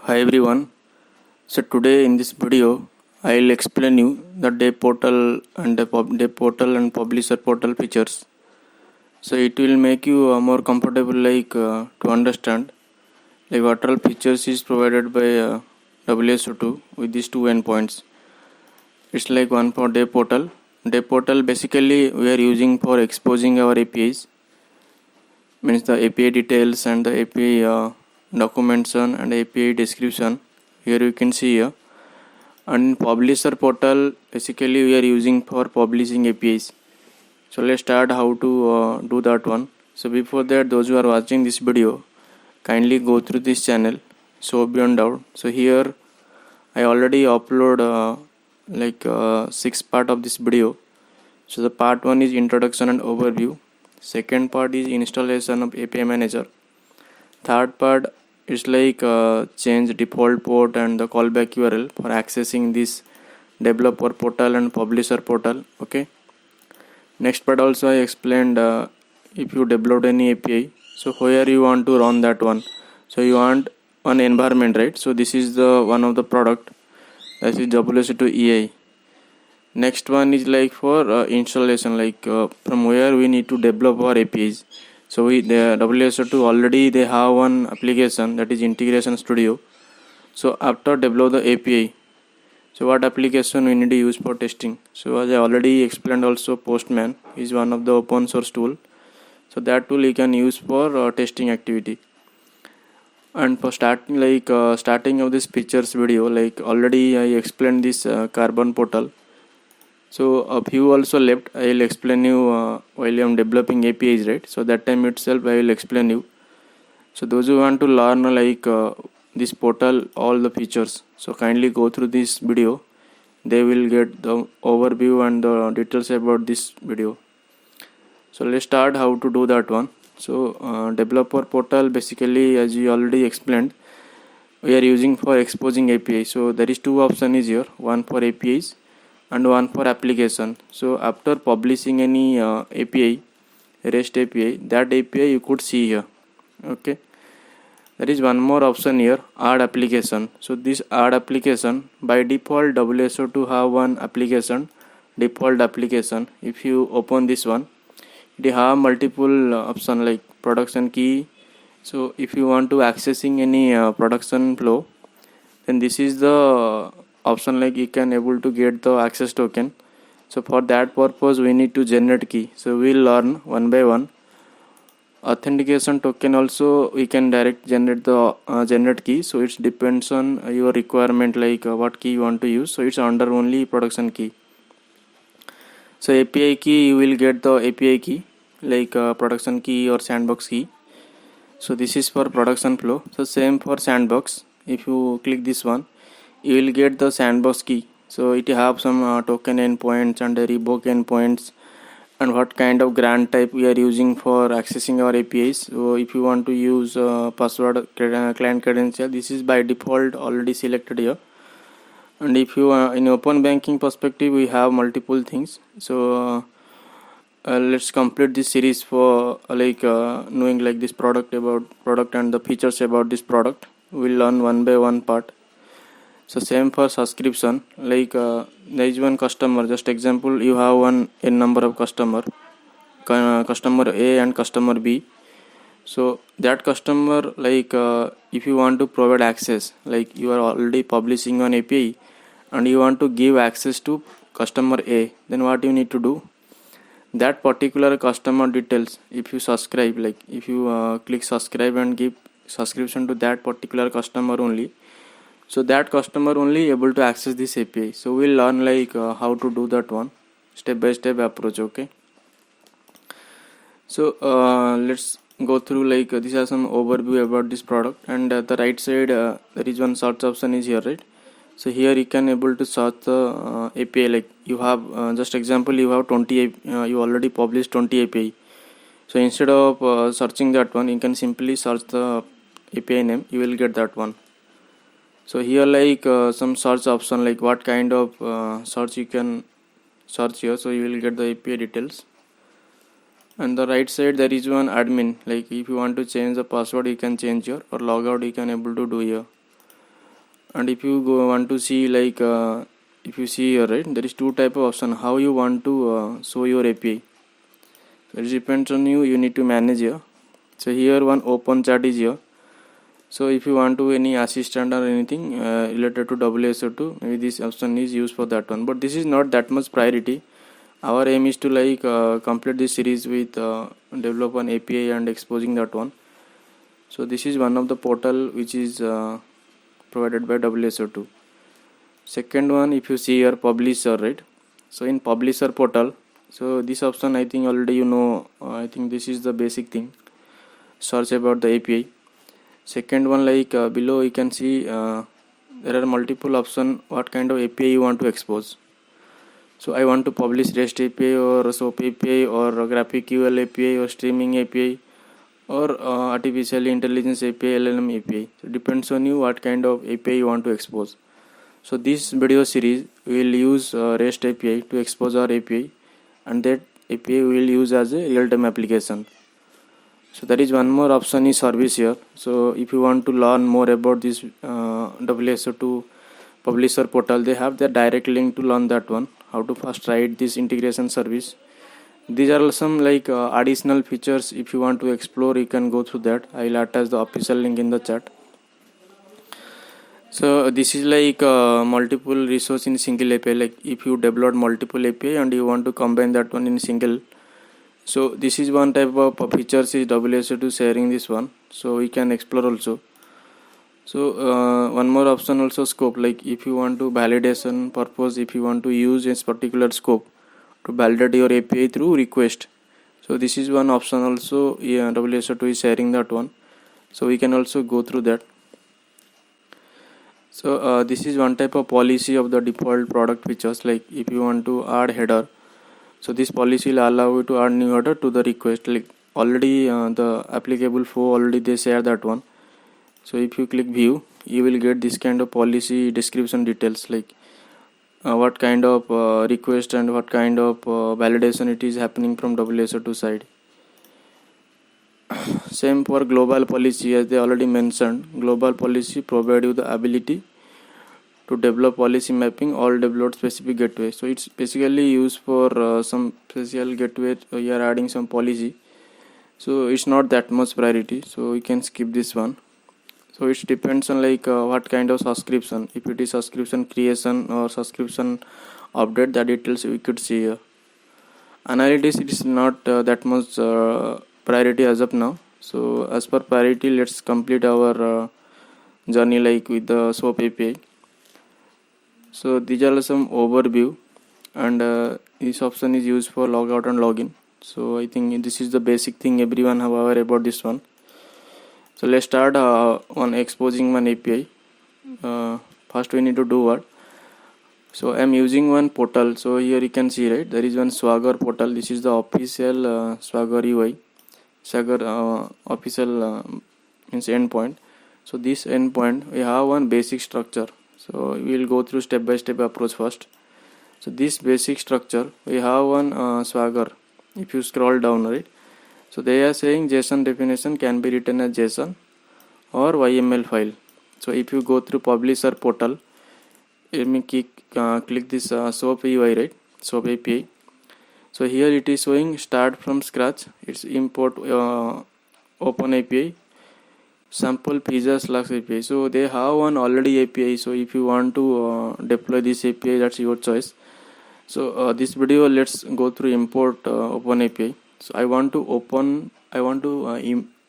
Hi everyone. So today in this video I'll explain you the Devportal and Devportal and Publisher Portal features. So it will make you more comfortable to understand what all features is provided by WSO2 with these two endpoints. It's like one for Devportal. Devportal basically we are using for exposing our APIs, means the API details and the API documentation and API description. Here you can see here. And publisher portal basically we are using for publishing APIs. So let's start how to do that one. So before that, those who are watching this video, kindly go through this channel, so beyond doubt. So here I already upload 6 part of this video. So the part 1 is introduction and overview, second part is installation of API Manager, third part is change default port and the callback URL for accessing this developer portal and publisher portal. Okay, next part also I explained if you develop any API, so where you want to run that one. So you want one environment, right? So this is the one of the product, that is WSO2 AI. Next one is for installation, from where we need to develop our APIs. So the WSO2 already they have one application, that is integration studio. So after develop the API, so what application we need to use for testing? So as I already explained, also Postman is one of the open source tool. So that tool you can use for testing activity. And for starting of this features video, already I explained this carbon portal. So a few also left, I will explain you while I am developing APIs, right? So that time itself I will explain you. So those who want to learn this portal, all the features, so kindly go through this video. They will get the overview and the details about this video. So let's start how to do that one. So developer portal basically, as you already explained, we are using for exposing API. So there is two options here, one for APIs and one for application. So after publishing any API, REST API, that API you could see here. Okay, there is one more option here, add application. So this add application, by default WSO2 have one application, default application. If you open this one, they have multiple option like production key. So if you want to accessing any production flow, then this is the option, you can able to get the access token. So for that purpose we need to generate key. So we'll learn one by one. Authentication token also we can direct generate the generate key. So it depends on your requirement, what key you want to use. So it's under only production key. So API key, you will get the API key production key or sandbox key. So this is for production flow. So same for sandbox. If you click this one, you will get the sandbox key. So it have some token endpoints and revoke endpoints and what kind of grant type we are using for accessing our APIs. So if you want to use password client credential, this is by default already selected here. And if you in open banking perspective, we have multiple things. So let's complete this series for knowing this product and the features about this product. We'll learn one by one part. So same for subscription, there is one customer, just example, you have a number of customer A and customer B. So that customer, if you want to provide access, you are already publishing on API and you want to give access to customer A, then what you need to do, that particular customer details, if you subscribe, if you click subscribe and give subscription to that particular customer only, so that customer only able to access this API. So we'll learn how to do that one, step by step approach. Okay, so let's go through these are some overview about this product. And at the right side there is one search option is here, right? So here you can able to search the API, you have just example, you have 20 you already published 20 API. So instead of searching that one, you can simply search the API name, you will get that one. So here some search option, what kind of search you can search here. So you will get the API details. And the right side there is one admin, if you want to change the password you can change here, or log out you can able to do here. And if you want to see like if you see here, right, there is two type of option how you want to show your API. So it depends on you. You need to manage here. So here one open chat is here. So if you want to any assistant or anything related to WSO2, maybe this option is used for that one. But this is not that much priority. Our aim is to like complete this series with develop an API and exposing that one. So this is one of the portal which is provided by WSO2. Second one, if you see here publisher, right? So in publisher portal, so this option I think already you know. I think this is the basic thing. Search about the API. Second one, like below you can see there are multiple options what kind of API you want to expose. So I want to publish REST API or SOAP API or GraphQL API or streaming API or artificial intelligence API, LLM API. So it depends on you what kind of API you want to expose. So this video series will use REST API to expose our API, and that API we will use as a real-time application. So there is one more option is service here. So if you want to learn more about this WSO2 publisher portal, they have the direct link to learn that one, how to first write this integration service. These are some like additional features. If you want to explore, you can go through that. I will attach the official link in the chat. So this is like multiple resource in single API. Like if you develop multiple API and you want to combine that one in single, so this is one type of features is WSO2 sharing this one. So we can explore also. So one more option also scope, like if you want to validation purpose, if you want to use this particular scope to validate your API through request. So this is one option also. Yeah, WSO2 is sharing that one. So we can also go through that. So this is one type of policy of the default product features. Like if you want to add header, so this policy will allow you to add new header to the request. Like already the applicable flow already they share that one. So if you click view, you will get this kind of policy description details, like what kind of request and what kind of validation it is happening from WSO2 side. Same for global policy, as they already mentioned. Global policy provide you the ability to develop policy mapping all developed specific gateway. So it's basically used for some special gateway. You are adding some policy, so it's not that much priority, so we can skip this one. So it depends on like what kind of subscription. If it is subscription creation or subscription update, the details we could see here. Analytics, it is not that much priority as of now. So as per priority, let's complete our journey like with the SOAP API. So these are some overview, and this option is used for logout and login. So I think this is the basic thing everyone have aware about this one. So let's start on exposing one API. First we need to do what? So I'm using one portal. So here you can see, right, there is one Swagger portal. This is the official Swagger UI, Swagger official means endpoint. So this endpoint, we have one basic structure. So we will go through step by step approach first. So this basic structure, we have one Swagger. If you scroll down, right, so they are saying JSON definition can be written as JSON or YML file. So if you go through publisher portal, let me click this SOAP UI, right, SOAP API. So here it is showing start from scratch. It's import open API, sample pizza slash API. So they have one already API. So if you want to deploy this API, that's your choice. So this video, let's go through import open API. So I want to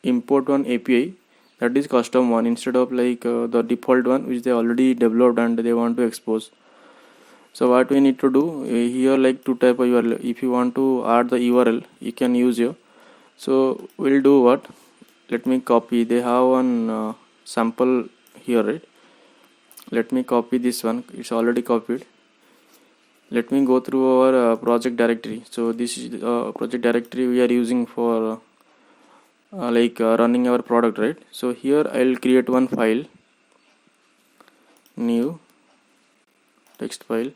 import one API that is custom one, instead of like the default one which they already developed and they want to expose. So what we need to do here, like two type of URL. If you want to add the URL, you can use here. So we'll do what? Let me copy. They have one sample here, right? Let me copy this one. It's already copied. Let me go through our project directory. So this is project directory we are using for running our product, right? So here I'll create one file, new text file.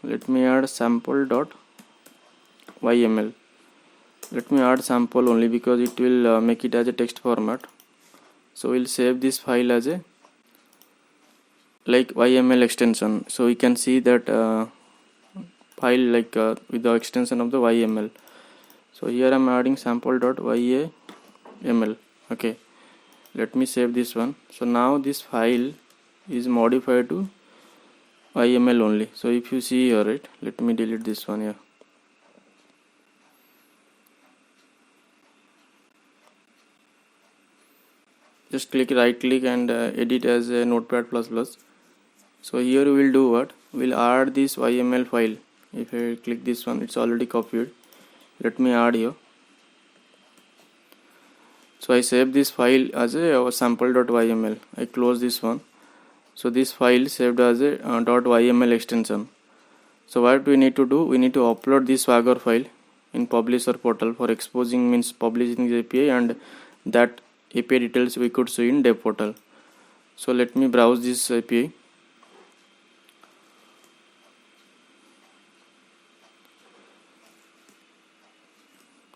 Let me add sample.yml. Let me add sample only because it will make it as a text format. So we'll save this file as a like YML extension. So we can see that file like with the extension of the YML. So here I'm adding sample.yaml. Okay, let me save this one. So now this file is modified to YML only. So if you see here, right, let me delete this one here. Just right click and edit as a notepad++. So here we will do what? We'll add this YML file. If I click this one, it's already copied. Let me add here. So I save this file as a sample.yml. I close this one. So this file saved as a .yml extension. So what we need to do? We need to upload this Swagger file in Publisher Portal for exposing, means publishing the API, and that API details we could see in Devportal. So let me browse this API.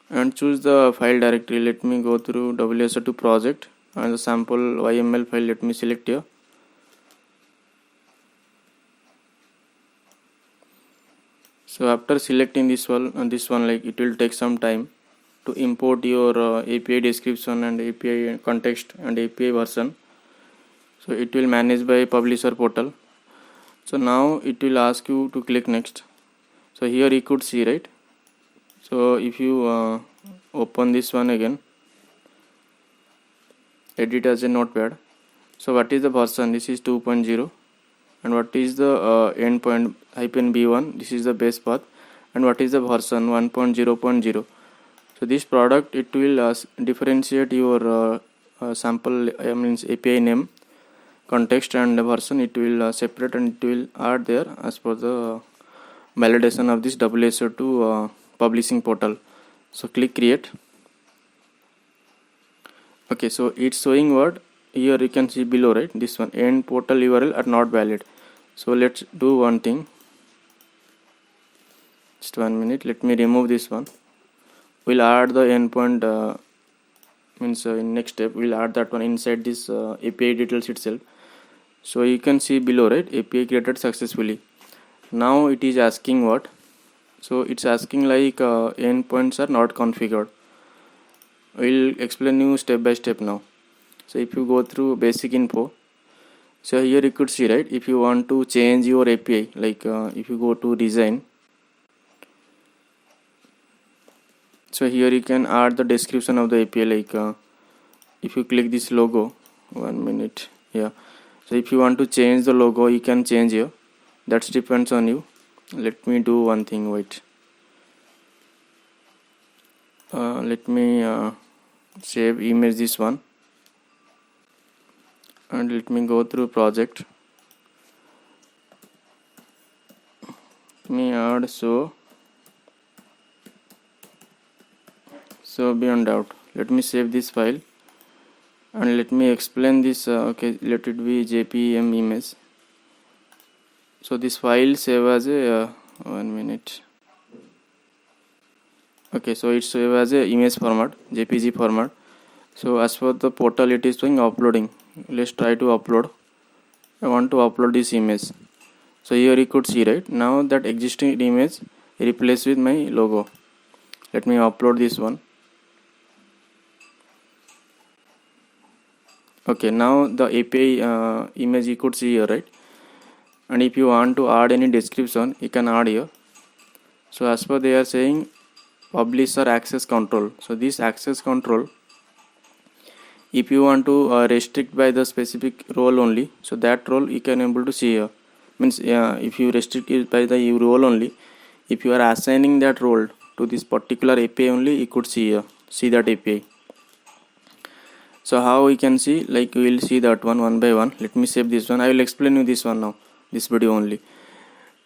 And choose the file directory. Let me go through WSO2 project and the sample YML file. Let me select here. So after selecting this one, like it will take some time to import your API description and API context and API version. So it will manage by Publisher Portal. So now it will ask you to click next. So here you could see, right? So if you open this one again, edit as a notepad. So what is the version? This is 2.0. And what is the endpoint -b1? This is the base path. And what is the version? 1.0.0. So this product, it will differentiate your sample means API name, context, and version. It will separate and it will add there as per the validation of this WSO2 publishing portal. So click create. Okay, so it's showing what here you can see below, right? This one, end portal URL are not valid. So let's do one thing. Just 1 minute. Let me remove this one. We'll add the endpoint means in next step we'll add that one inside this API details itself. So you can see below, right? API created successfully. Now it is asking what? So it's asking like endpoints are not configured. We'll explain you step by step now. So if you go through basic info, so here you could see, right? If you want to change your API, like if you go to design, so here you can add the description of the API, like if you click this logo, 1 minute, yeah. So if you want to change the logo, you can change here. That depends on you. Let me do one thing. Wait. Let me save image this one, and let me go through project. Let me add so beyond doubt. Let me save this file and let me explain this. Okay, let it be JPM image. So this file save as a 1 minute. Okay, so it's save as a image format, JPG format. So as for the portal, it is showing uploading. Let's try to upload. I want to upload this image. So here you could see, right? Now that existing image replaced with my logo. Let me upload this one. Okay, now the API image you could see here, right? And if you want to add any description, you can add here. So as per they are saying publisher access control. So this access control, if you want to restrict by the specific role only, so that role you can able to see here. Means if you restrict it by the role only, if you are assigning that role to this particular API only, you could see here, see that API. So how we can see, like we will see that one by one. Let me save this one. I will explain you this one now, this video only.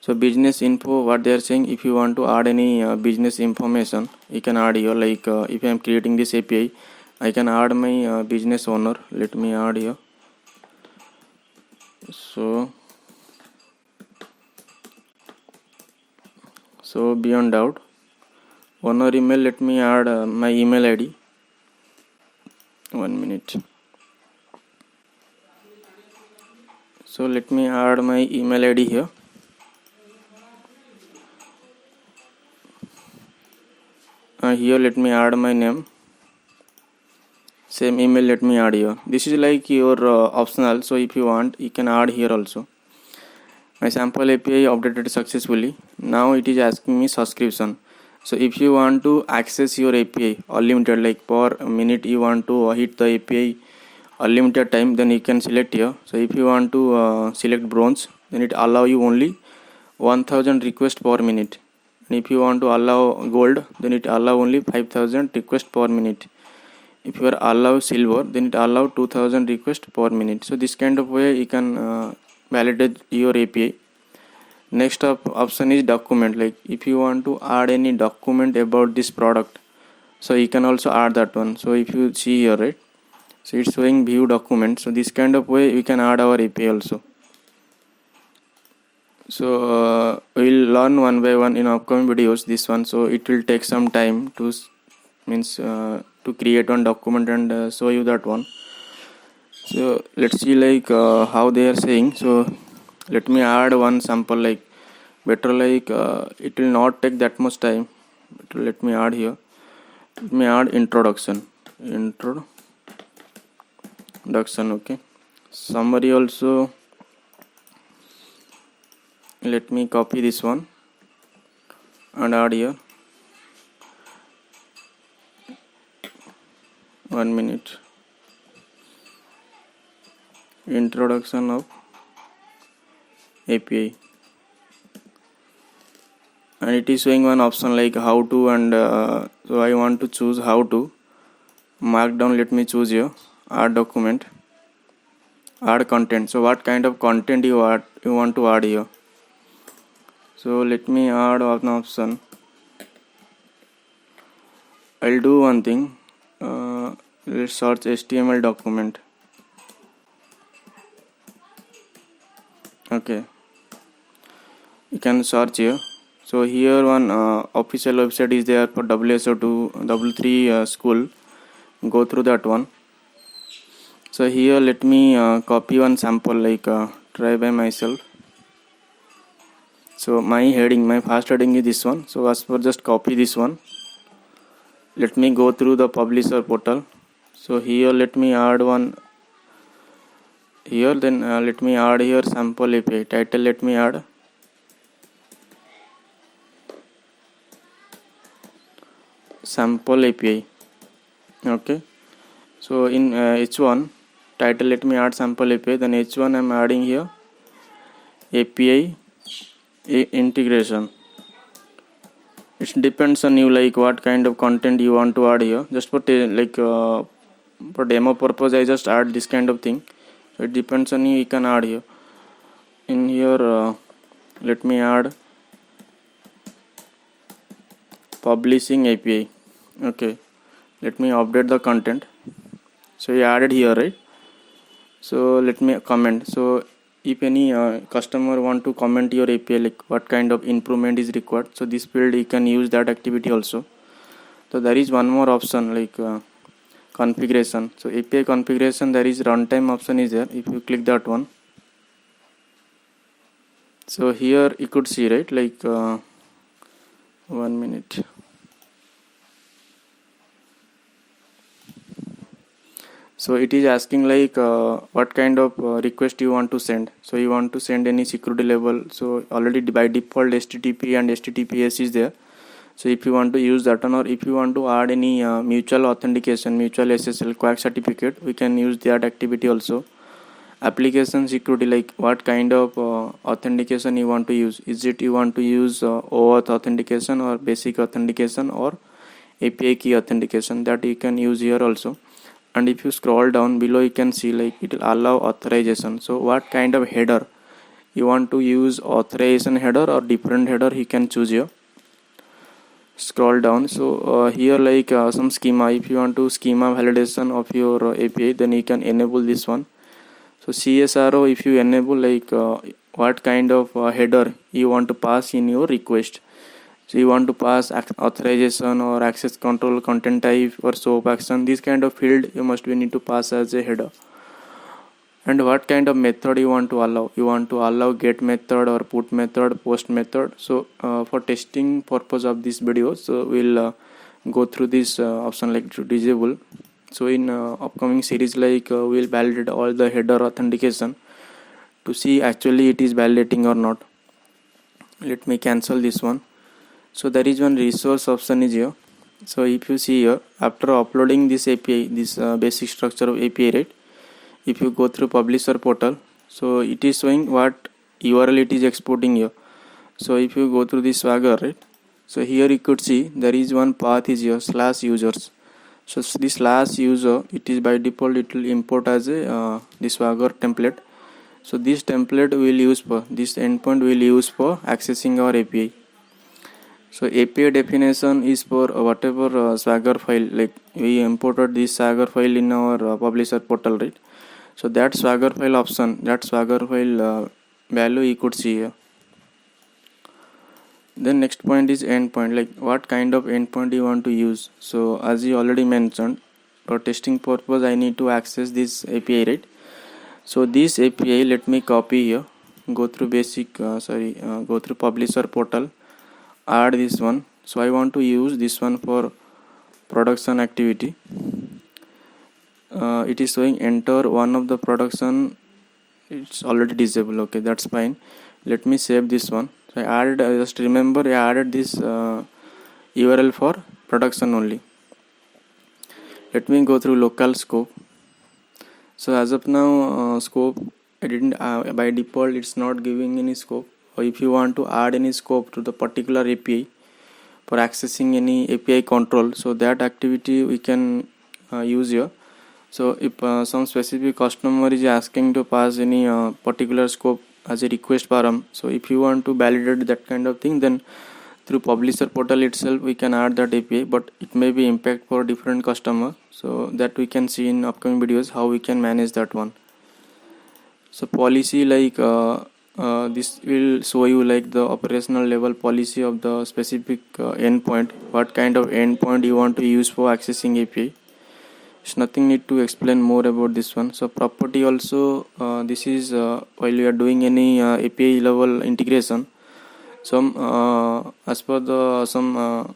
So business info, what they are saying, if you want to add any business information, you can add here. Like if I am creating this API, I can add my business owner. Let me add here. So beyond doubt, owner email, let me add my email ID. 1 minute. So let me add my email ID here. Here let me add my name, same email let me add here. This is like your optional, so if you want you can add here also. My sample API updated successfully. Now it is asking me subscription. So if you want to access your API unlimited, like per minute you want to hit the API unlimited time, then you can select here. So if you want to select bronze, then it allow you only 1000 requests per minute. And if you want to allow gold, then it allow only 5000 requests per minute. If you are allow silver, then it allow 2000 requests per minute. So this kind of way you can validate your API. Next option is document. Like if you want to add any document about this product, so you can also add that one. So if you see here, right, so it's showing view document. So this kind of way we can add our API also. So we'll learn one by one in upcoming videos this one. So it will take some time to to create one document and show you that one. So let's see like how they are saying. So let me add one sample, like better like it will not take that much time. But let me add here. Let me add introduction. Okay. Summary also. Let me copy this one and add here. 1 minute. Introduction of API, and it is showing one option like how to, and so I want to choose how to. Markdown, let me choose here. Add document, add content. So what kind of content you want to add here. So let me add one option. I'll do one thing. Let's search HTML document. Okay, you can search here. So here one official website is there for WSO2 W3 school. Go through that one. So here let me copy one sample, like try by myself. So my first heading is this one. So as for just copy this one. Let me go through the publisher portal. So here let me add one here, then let me add here sample API. Title let me add sample API. Okay, so in H1 title let me add sample API, then H1 I'm adding here API integration. It depends on you, like what kind of content you want to add here. Just for for demo purpose I just add this kind of thing. So it depends on you can add here. In here let me add publishing API. Okay, let me update the content. So you added here, right? So let me comment. So if any customer want to comment your API, like what kind of improvement is required, so this field you can use that activity also. So there is one more option, like configuration. So API configuration, there is runtime option is there. If you click that one, so here you could see, right, like 1 minute. So it is asking like what kind of request you want to send. So you want to send any security level. So already by default HTTP and HTTPS is there. So if you want to use that one, or if you want to add any mutual authentication, mutual SSL QUAC certificate, we can use that activity also. Application security, like what kind of authentication you want to use. Is it you want to use OAuth authentication or basic authentication or API key authentication, that you can use here also. And if you scroll down below, you can see like it will allow authorization. So what kind of header you want to use, authorization header or different header, you can choose here. Scroll down. So here like some schema, if you want to schema validation of your API, then you can enable this one. So CSRO, if you enable, like what kind of header you want to pass in your request. So you want to pass authorization or access control, content type or SOAP action, this kind of field you must need to pass as a header. and what kind of method you want to allow. You want to allow get method or put method, post method. So for testing purpose of this video, so we'll go through this option like to disable. So in upcoming series, like we'll validate all the header authentication to see actually it is validating or not. Let me cancel this one. So there is one resource option is here. So if you see here, after uploading this API, this basic structure of API, right, if you go through publisher portal, so it is showing what URL it is exporting here. So if you go through this Swagger, right, so here you could see there is one path is here /users. So this /user, it is by default it will import as a this Swagger template. So this template will use for this endpoint will use for accessing our API. So API definition is for whatever Swagger file, like we imported this Swagger file in our publisher portal, right? So that Swagger file option, that Swagger file value you could see here. Then next point is endpoint, like what kind of endpoint you want to use. So as you already mentioned, for testing purpose I need to access this API, right? So this API, let me copy here, go through basic go through publisher portal, add this one. So I want to use this one for production activity. It is showing enter one of the production, it's already disabled. Okay, that's fine. Let me save this one. So I added, just remember I added this URL for production only. Let me go through local scope. So as of now scope I didn't by default it's not giving any scope. Or if you want to add any scope to the particular API for accessing any API control, so that activity we can use here. So if some specific customer is asking to pass any particular scope as a request param, so if you want to validate that kind of thing, then through publisher portal itself we can add that API, but it may be impact for different customer. So that we can see in upcoming videos how we can manage that one. So policy, like this will show you like the operational level policy of the specific endpoint, what kind of endpoint you want to use for accessing API. It's nothing need to explain more about this one. So property also, this is while you are doing any API level integration, some as per the some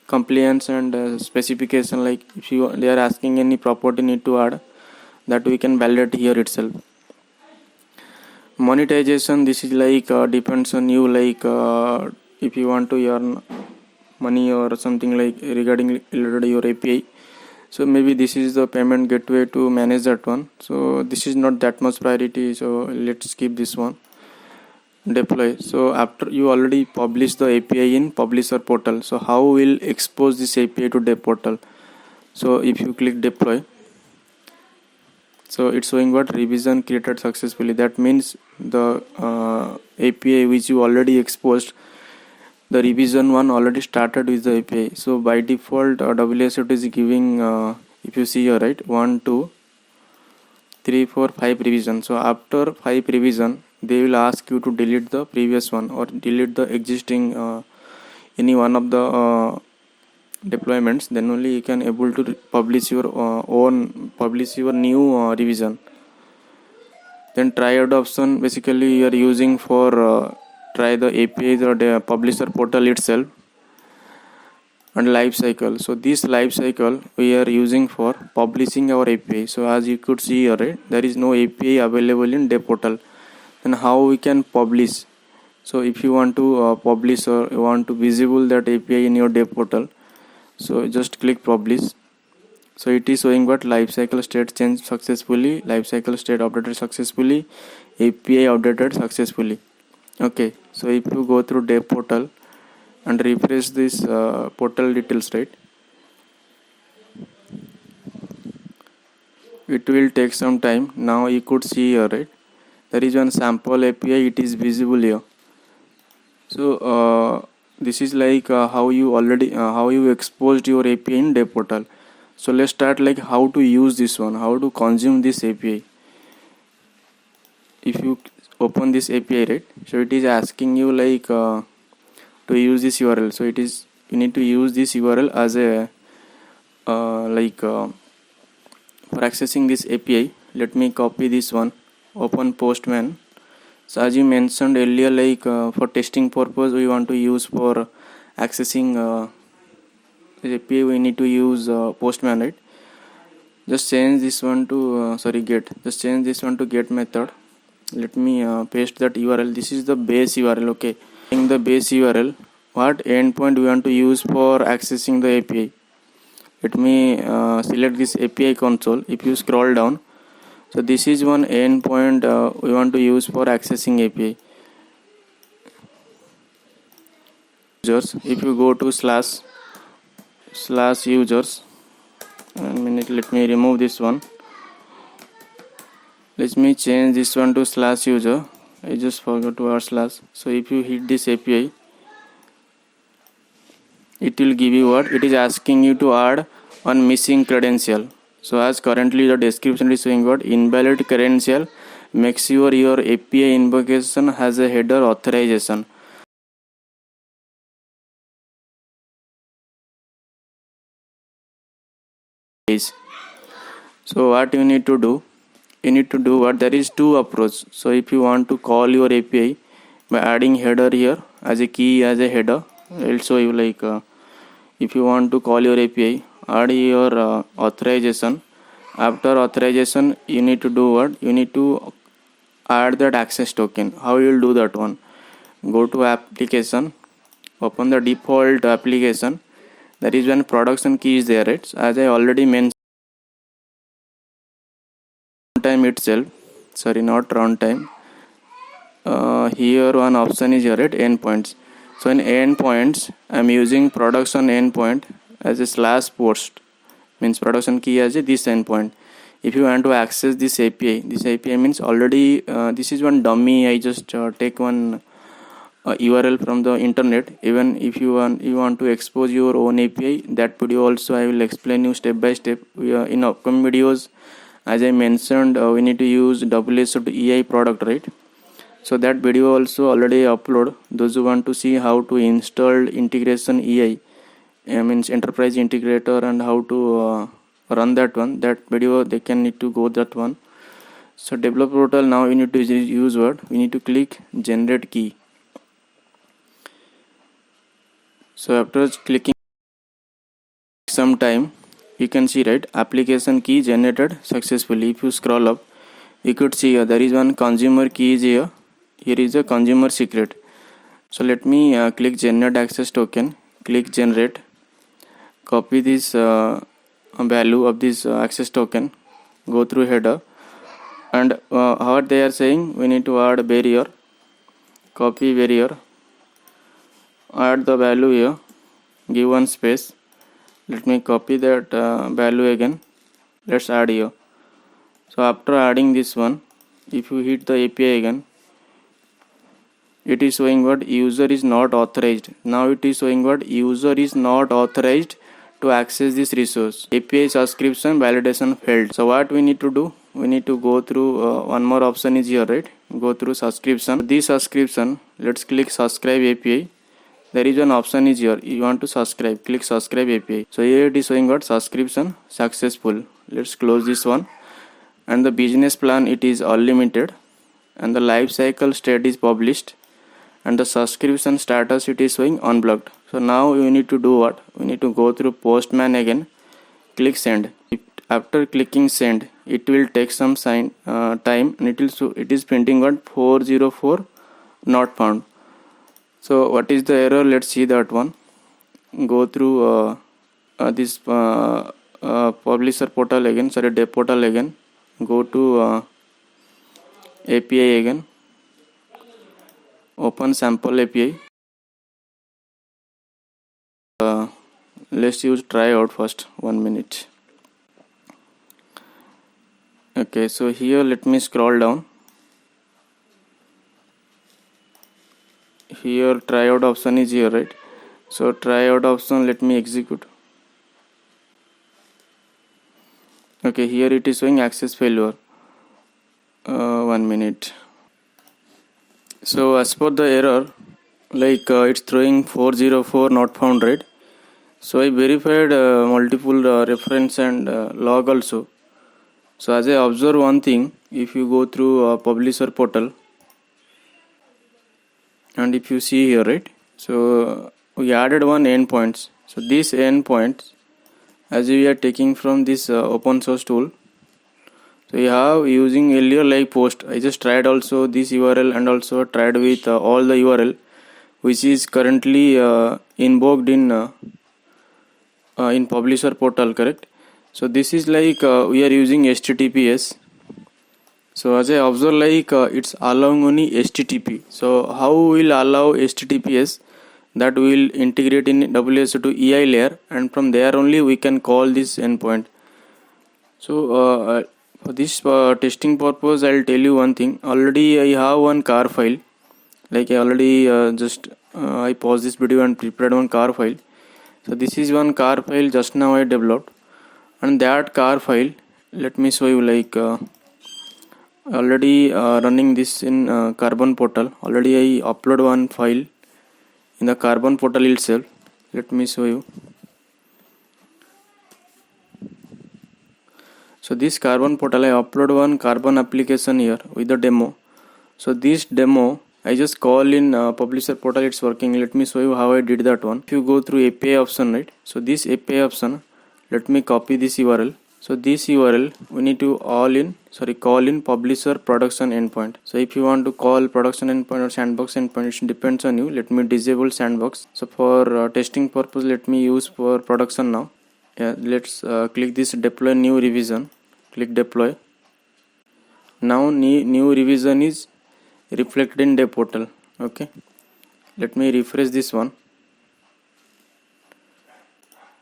compliance and specification, like if they are asking any property need to add, that we can validate here itself. Monetization, this is like depends on you, like if you want to earn money or something like regarding related your API, so maybe this is the payment gateway to manage that one. So this is not that much priority, so let's skip this one. Deploy. So after you already publish the API in publisher portal, so how will expose this API to Devportal? So if you click deploy, so it's showing what revision created successfully. That means the API which you already exposed, the revision one already started with the API. So by default WSO2 is giving if you see here, right, 1 2 3 4 5 revision. So after 5 revision they will ask you to delete the previous one or delete the existing any one of the deployments, then only you can able to publish your new revision. Then triad option, basically you are using for try the API or the publisher portal itself. And lifecycle, so this lifecycle we are using for publishing our API. So as you could see here, right, there is no API available in Devportal. Then how we can publish? So if you want to publish or you want to visible that API in your Devportal, so just click publish. So it is showing what lifecycle state changed successfully, lifecycle state updated successfully, API updated successfully. Okay, so if you go through Devportal and refresh this portal details, right, it will take some time. Now you could see here, right, there is one sample API, it is visible here. So this is like how you exposed your API in Devportal. So let's start like how to use this one, how to consume this API. If you open this API, right, so it is asking you like to use this URL. So it is, you need to use this URL as a for accessing this API. Let me copy this one open Postman. So as you mentioned earlier, like for testing purpose we want to use for accessing the API, we need to use Postman, right? Just change this one to get. Just change this one to get method. Let me paste that URL. This is the base URL. Okay, in the base URL, what endpoint we want to use for accessing the API. Let me select this API console. If you scroll down, so this is one endpoint we want to use for accessing API. Users, if you go to slash users, 1 minute, let me remove this one. Let me change this one to slash user. I just forgot to add slash. So if you hit this API, it will give you what? It is asking you to add one missing credential. So as currently the description is saying what? Invalid credential. Make sure your API invocation has a header authorization. So what you need to do? You need to do what? There is two approach. So if you want to call your API by adding header here as a key, as a header, I'll show you. Like if you want to call your API, add your authorization. After authorization, you need to do what? You need to add that access token. How you will do that one? Go to application, open the default application. There is one production key is there, right? So as I already mentioned, runtime itself, sorry, not runtime. Here one option is here, right? Endpoints. So in endpoints, I am using production endpoint as a slash post, means production key as a this endpoint. If you want to access this API means already this is one dummy. I just take one URL from the internet. Even if you want to expose your own API, that video also I will explain you step by step. In upcoming videos, as I mentioned, we need to use WSO2 API product, right? So that video also already upload. Those who want to see how to install integration EI, means enterprise integrator, and how to run that one, that video they can need to go that one. So developer portal, now we need to use what? We need to click generate key. So after clicking some time, you can see, right, application key generated successfully. If you scroll up, you could see there is one consumer key is here. Here is a consumer secret. So let me click generate access token, click generate, copy this value of this access token, go through header, and what they are saying, we need to add barrier, copy barrier, add the value here, give one space. Let me copy that value again. Let's add here. So after adding this one, if you hit the API again, it is showing what? User is not authorized. Now it is showing what? User is not authorized to access this resource. API subscription validation failed. So what we need to do? We need to go through one more option is here, right? Go through subscription. This subscription, let's click subscribe API. There is an option is here. You want to subscribe, click subscribe API. So here it is showing what? Subscription successful. Let's close this one. And the business plan, it is unlimited, and the lifecycle state is published, and the subscription status, it is showing unblocked. So now you need to do what? We need to go through Postman again, click send. After clicking send, it will take some time, and it is printing what? 404 not found. So what is the error? Let's see that one. Go through this publisher portal again, sorry, Devportal again. Go to API again, open sample API. Let's use try out first, 1 minute. Okay, so here let me scroll down. Here try out option is here, right? So try out option, let me execute. Okay, here it is showing access failure. 1 minute. So as per the error, like it's throwing 404 not found, right? So I verified multiple reference and log also. So as I observe one thing, if you go through publisher portal, and if you see here, right, so we added one endpoints. So these endpoints, as we are taking from this open source tool, so we have using earlier like post. I just tried also this URL and also tried with all the URL which is currently invoked in publisher portal, correct? So this is like we are using HTTPS. So as I observe, like it's allowing only HTTP. So how will allow HTTPS? That will integrate in WSO2 EI layer, and from there only we can call this endpoint. So for this testing purpose, I'll tell you one thing. Already I have one car file. Like I already I paused this video and prepared one car file. So this is one car file just now I developed, and that car file, let me show you, like already running this in Carbon portal. Already I upload one file in the Carbon portal itself. Let me show you. So this Carbon portal, I upload one Carbon application here with the demo. So this demo I just call in publisher portal, it's working. Let me show you how I did that one. If you go through API option, right, so this API option, let me copy this URL. So this URL we need to call in publisher production endpoint. So if you want to call production endpoint or sandbox endpoint, it depends on you. Let me disable sandbox. So for testing purpose, let me use for production now. Yeah, let's click this deploy new revision. Click deploy. Now new revision is reflected in Devportal. Okay, let me refresh this one.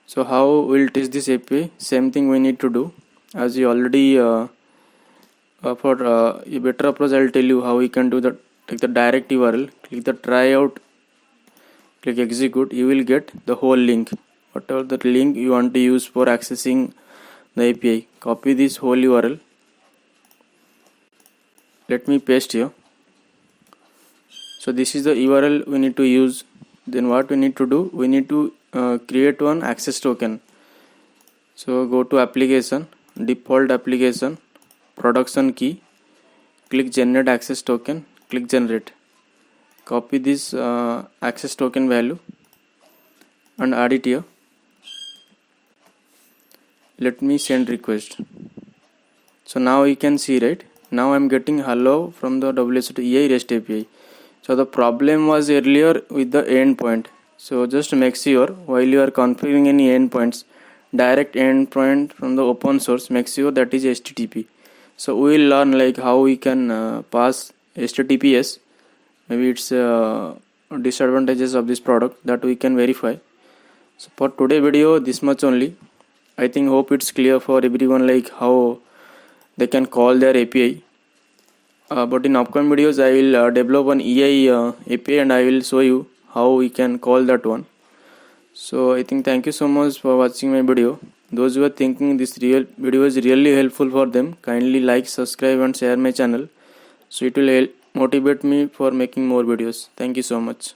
So how we'll test this API? Same thing we need to do as you already for a better approach. I'll tell you how we can do that. Take the direct URL, click the tryout, click execute. You will get the whole link, whatever the link you want to use for accessing the API. Copy this whole URL. Let me paste here. So this is the URL we need to use. Then what we need to do? We need to create one access token. So go to application, default application, production key, click generate access token, click generate. Copy this access token value and add it here. Let me send request. So now you can see, right, now I'm getting hello from the WSO2 EI REST API. So the problem was earlier with the endpoint. So just make sure while you are configuring any endpoints, direct endpoint from the open source, make sure that is HTTP. So we will learn like how we can pass HTTPS. Maybe it's disadvantages of this product that we can verify. So for today video, this much only. I think hope it's clear for everyone like how they can call their API. But in upcoming videos I will develop an EI API and I will show you how we can call that one. So I think thank you so much for watching my video. Those who are thinking this video is really helpful for them, kindly like, subscribe and share my channel. So it will motivate me for making more videos. Thank you so much.